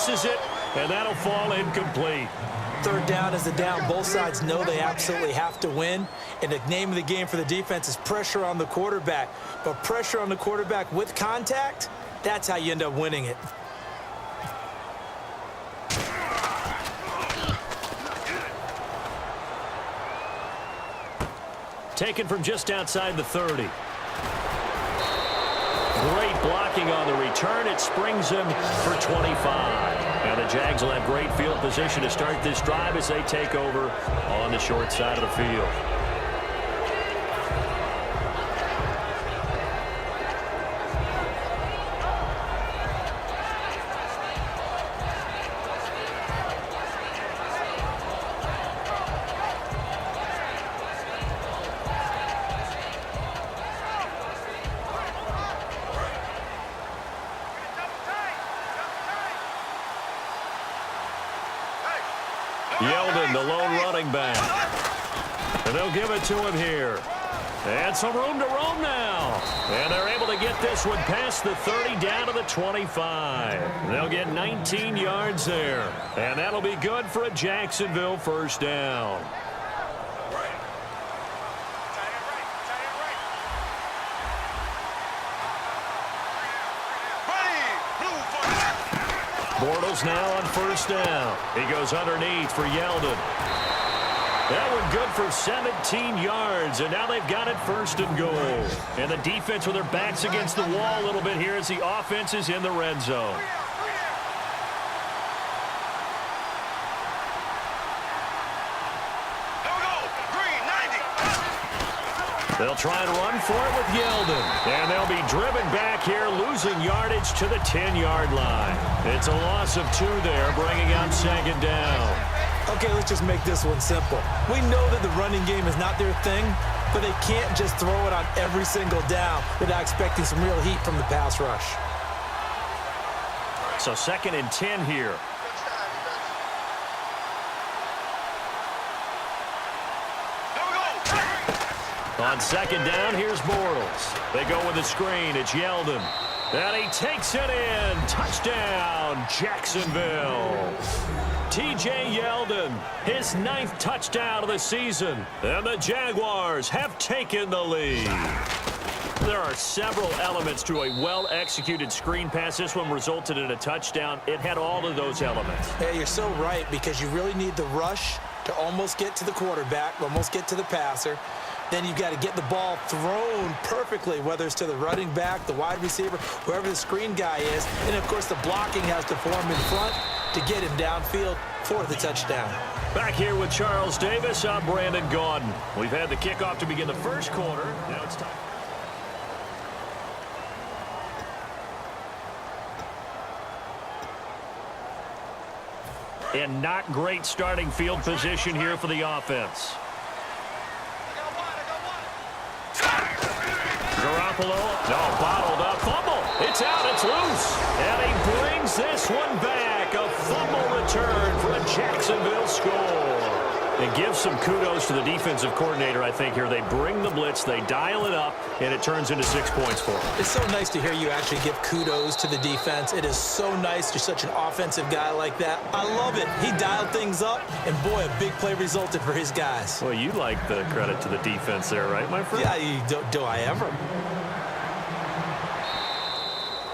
misses it, and that'll fall incomplete. Third down is the down. Both sides know they absolutely have to win, and the name of the game for the defense is pressure on the quarterback. But pressure on the quarterback with contact, that's how you end up winning it. Taken from just outside the 30. Great blocking on the return. It springs him for 25. And the Jags will have great field position to start this drive as they take over on the short side of the field. Yeldon, the lone running back. And they'll give it to him here. And some room to roam now. And they're able to get this one past the 30 down to the 25. They'll get 19 yards there. And that'll be good for a Jacksonville first down. Bortles now on first down. He goes underneath for Yeldon. That one good for 17 yards, and now they've got it first and goal. And the defense with their backs against the wall a little bit here as the offense is in the red zone. They'll try and run for it with Yeldon. And they'll be driven back here, losing yardage to the 10-yard line. It's a loss of 2 there, bringing up second down. Okay, let's just make this one simple. We know that the running game is not their thing, but they can't just throw it on every single down without expecting some real heat from the pass rush. So second and 10 here. On second down, here's Bortles. They go with a screen. It's Yeldon. And he takes it in. Touchdown, Jacksonville. T.J. Yeldon, his 9th touchdown of the season. And the Jaguars have taken the lead. There are several elements to a well-executed screen pass. This one resulted in a touchdown. It had all of those elements. Hey, you're so right, because you really need the rush to almost get to the quarterback, almost get to the passer. Then you've got to get the ball thrown perfectly, whether it's to the running back, the wide receiver, whoever the screen guy is. And, of course, the blocking has to form in front to get him downfield for the touchdown. Back here with Charles Davis, I'm Brandon Gaudin. We've had the kickoff to begin the first quarter. Now it's time. And not great starting field position here for the offense. Garoppolo, no, bottled up, fumble. It's out, it's loose. And he brings this one back. A fumble return for a Jacksonville score. It gives some kudos to the defensive coordinator, I think, here. They bring the blitz, they dial it up, and it turns into 6 points for them. It's so nice to hear you actually give kudos to the defense. It is so nice. You're such an offensive guy like that. I love it. He dialed things up, and, boy, a big play resulted for his guys. Well, you like the credit to the defense there, right, my friend? Yeah, do I ever?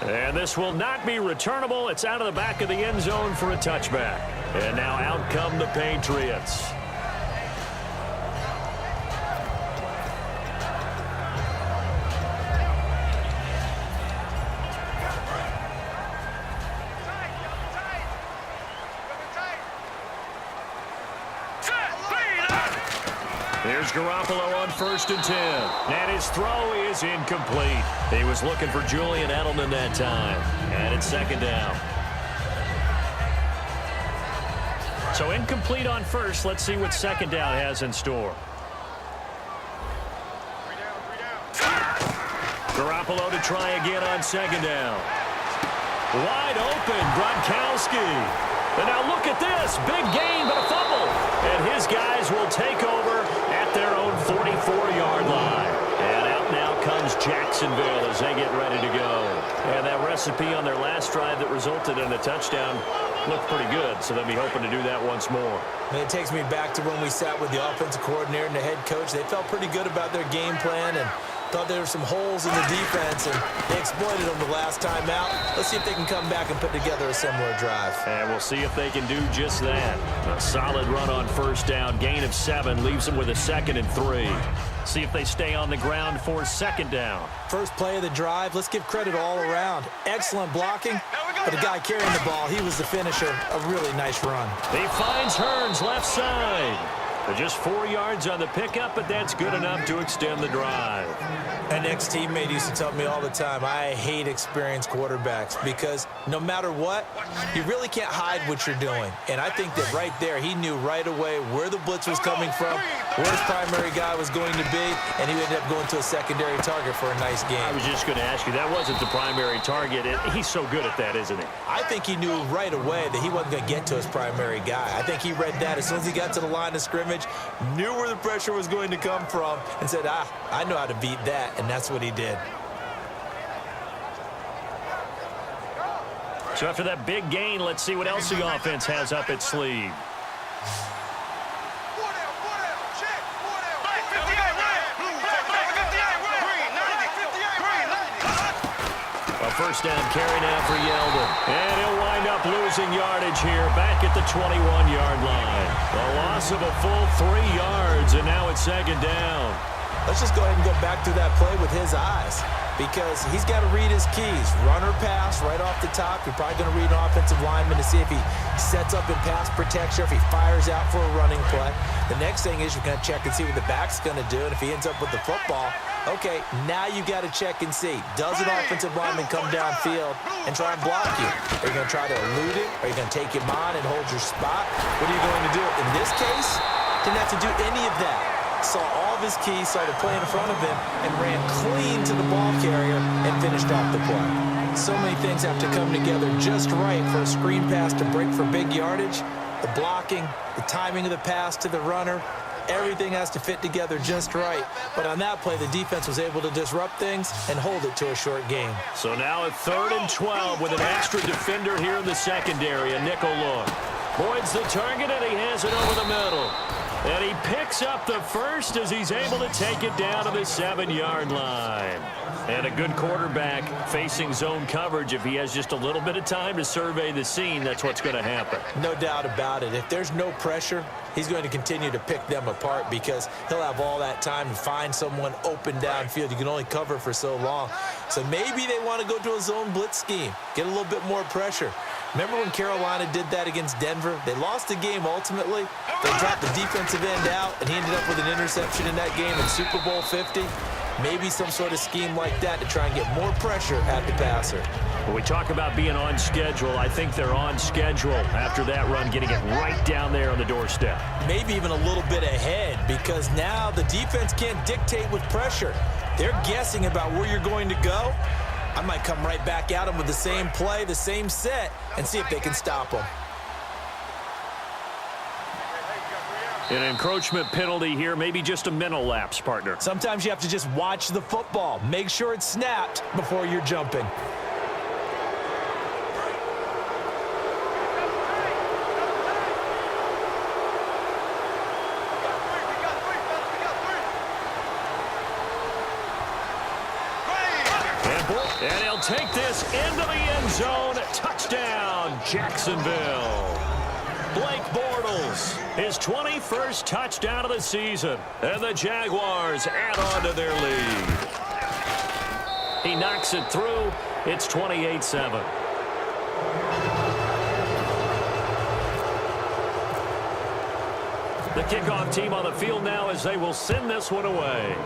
And this will not be returnable. It's out of the back of the end zone for a touchback. And now out come the Patriots. Here's Garoppolo on first and 10. And his throw is incomplete. He was looking for Julian Edelman that time. And it's second down. So incomplete on first. Let's see what second down has in store. Garoppolo to try again on second down. Wide open, Gronkowski. And now look at this. Big gain, but a fumble. And his guys will take over at their own 44-yard line. And out now comes Jacksonville as they get ready to go. And that recipe on their last drive that resulted in a touchdown looked pretty good, so they'll be hoping to do that once more. And it takes me back to when we sat with the offensive coordinator and the head coach. They felt pretty good about their game plan and thought there were some holes in the defense, and they exploited them the last time out. Let's see if they can come back and put together a similar drive. And we'll see if they can do just that. A solid run on first down. Gain of 7 leaves them with a 2nd and 3. See if they stay on the ground for 2nd down. First play of the drive, let's give credit all around. Excellent blocking, but the guy carrying the ball, he was the finisher. A really nice run. He finds Hearns left side. Just 4 yards on the pickup, but that's good enough to extend the drive. An ex-teammate used to tell me all the time, I hate experienced quarterbacks because no matter what, you really can't hide what you're doing. And I think that right there, he knew right away where the blitz was coming from, where his primary guy was going to be, and he ended up going to a secondary target for a nice game. I was just going to ask you, that wasn't the primary target. He's so good at that, isn't he? I think he knew right away that he wasn't going to get to his primary guy. I think he read that as soon as he got to the line of scrimmage, knew where the pressure was going to come from, and said, I know how to beat that, and that's what he did. So after that big gain, let's see what else the offense has up its sleeve. A first down carry now for Yeldon. And he'll wind up losing yardage here back at the 21-yard line. The loss of a full 3 yards, and now it's 2nd down. Let's just go ahead and go back to that play with his eyes because he's got to read his keys. Run or pass right off the top. You're probably going to read an offensive lineman to see if he sets up in pass protection, if he fires out for a running play. The next thing is you're going to check and see what the back's going to do, and if he ends up with the football, okay, now you got to check and see. Does an offensive lineman come downfield and try and block you? Are you going to try to elude him? Are you going to take him on and hold your spot? What are you going to do? In this case, didn't have to do any of that. Saw all of his keys, saw the play in front of him, and ran clean to the ball carrier and finished off the play. So many things have to come together just right for a screen pass to break for big yardage. The blocking, the timing of the pass to the runner, everything has to fit together just right. But on that play, the defense was able to disrupt things and hold it to a short game. So now at 3rd and 12 with an extra defender here in the secondary, a nickel look. Boyd's the target, and he has it over the middle. And he picks up the first as he's able to take it down to the 7-yard line. And a good quarterback facing zone coverage. If he has just a little bit of time to survey the scene, that's what's going to happen. No doubt about it. If there's no pressure, he's going to continue to pick them apart because he'll have all that time to find someone open downfield. You can only cover for so long. So maybe they want to go to a zone blitz scheme, get a little bit more pressure. Remember when Carolina did that against Denver? They lost the game ultimately. They dropped the defensive end out, and he ended up with an interception in that game in Super Bowl 50. Maybe some sort of scheme like that to try and get more pressure at the passer. When we talk about being on schedule, I think they're on schedule after that run, getting it right down there on the doorstep. Maybe even a little bit ahead because now the defense can't dictate with pressure. They're guessing about where you're going to go. I might come right back at them with the same play, the same set, and see if they can stop them. An encroachment penalty here, maybe just a mental lapse, partner. Sometimes you have to just watch the football. Make sure it's snapped before you're jumping. And he'll take this into the end zone. Touchdown, Jacksonville. Blake Bortles, his 21st touchdown of the season. And the Jaguars add on to their lead. He knocks it through. It's 28-7. The kickoff team on the field now as they will send this one away.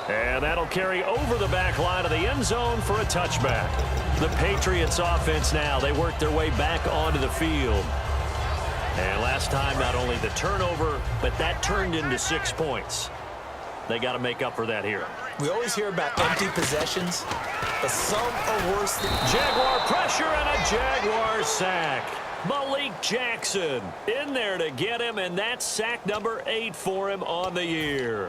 And that'll carry over the back line of the end zone for a touchback. The Patriots offense now, they work their way back onto the field. And last time, not only the turnover, but that turned into 6 points. They got to make up for that here. We always hear about empty possessions, but some are worse than... Jaguar pressure and a Jaguar sack. Malik Jackson in there to get him, and that's sack number 8 for him on the year.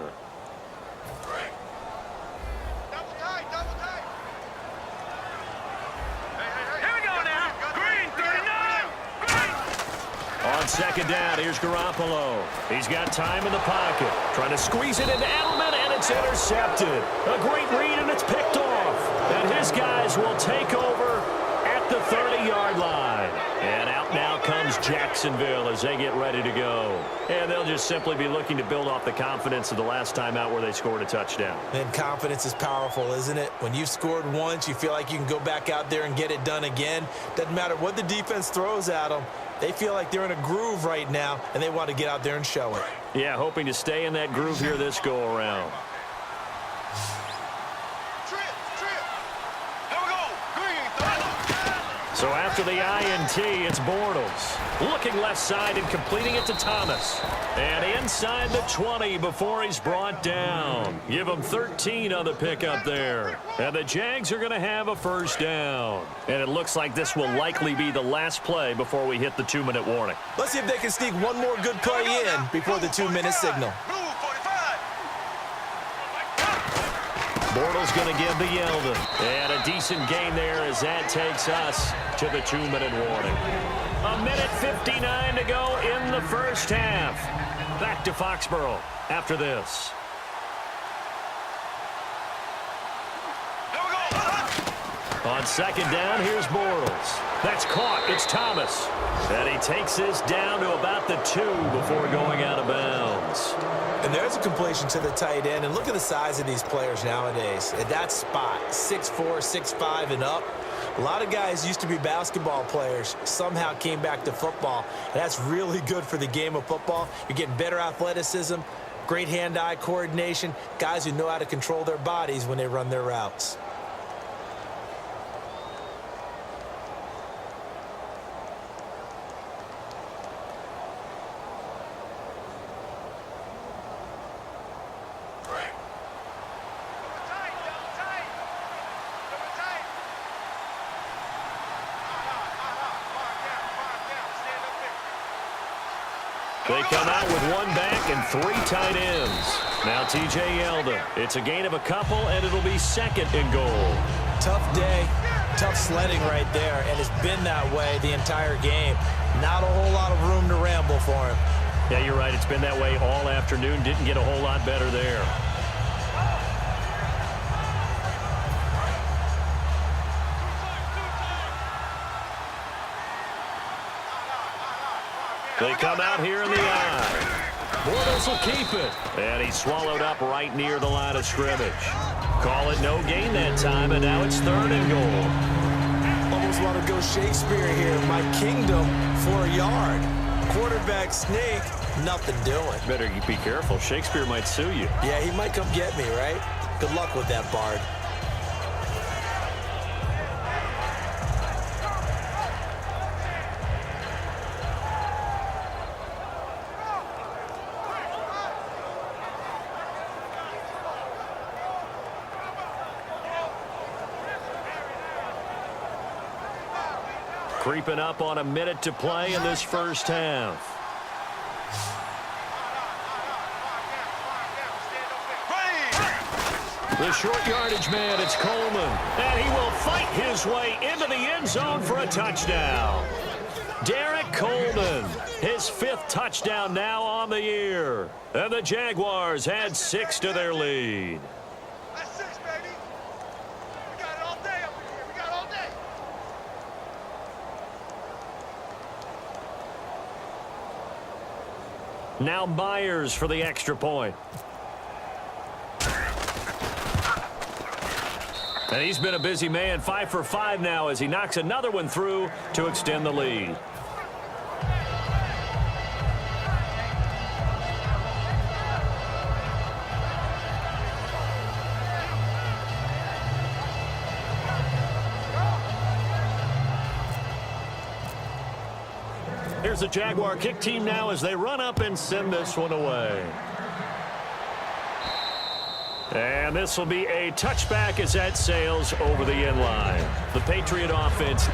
On second down, here's Garoppolo. He's got time in the pocket. Trying to squeeze it into Edelman, and it's intercepted. A great read, and it's picked off. And his guys will take over at the 30-yard line. And out now comes Jacksonville as they get ready to go. And they'll just simply be looking to build off the confidence of the last time out where they scored a touchdown. And confidence is powerful, isn't it? When you've scored once, you feel like you can go back out there and get it done again. Doesn't matter what the defense throws at them. They feel like they're in a groove right now, and they want to get out there and show it. Yeah, hoping to stay in that groove here this go-around. So after the INT, it's Bortles. Looking left side and completing it to Thomas. And inside the 20 before he's brought down. Give him 13 on the pickup there. And the Jags are going to have a first down. And it looks like this will likely be the last play before we hit the 2-minute warning. Let's see if they can sneak one more good play in before the 2-minute signal. Bortles going to give the Yeldon. And a decent gain there as that takes us to the 2-minute warning. 1:59 to go in the first half. Back to Foxborough after this. On second down, here's Bortles. That's caught. It's Thomas. And he takes this down to about the 2 before going out of bounds. And there's a completion to the tight end. And look at the size of these players nowadays. At that spot, 6'4", 6'5", and up. A lot of guys used to be basketball players, somehow came back to football. And that's really good for the game of football. You're getting better athleticism, great hand-eye coordination, guys who know how to control their bodies when they run their routes. They come out with one back and 3 tight ends. Now T.J. Yeldon. It's a gain of a couple, and it'll be second and goal. Tough day, tough sledding right there, and it's been that way the entire game. Not a whole lot of room to ramble for him. Yeah, you're right. It's been that way all afternoon. Didn't get a whole lot better there. They come out here in the eye. Bortles will keep it. And he's swallowed up right near the line of scrimmage. Call it no gain that time, and now it's 3rd and goal. Almost want to go Shakespeare here. My kingdom for a yard. Quarterback sneak, nothing doing. Better be careful. Shakespeare might sue you. Yeah, he might come get me, right? Good luck with that, Bard. Creeping up on a minute to play in this first half. The short yardage man, it's Coleman. And he will fight his way into the end zone for a touchdown. Derek Coleman, his 5th touchdown now on the year. And the Jaguars add 6 to their lead. That's 6, baby. We got it all day up in here. We got it all day. Now Myers for the extra point. And he's been a busy man, 5 for 5 now as he knocks another one through to extend the lead. Here's the Jaguar kick team now as they run up and send this one away. And this will be a touchback as that sails over the end line. The Patriot offense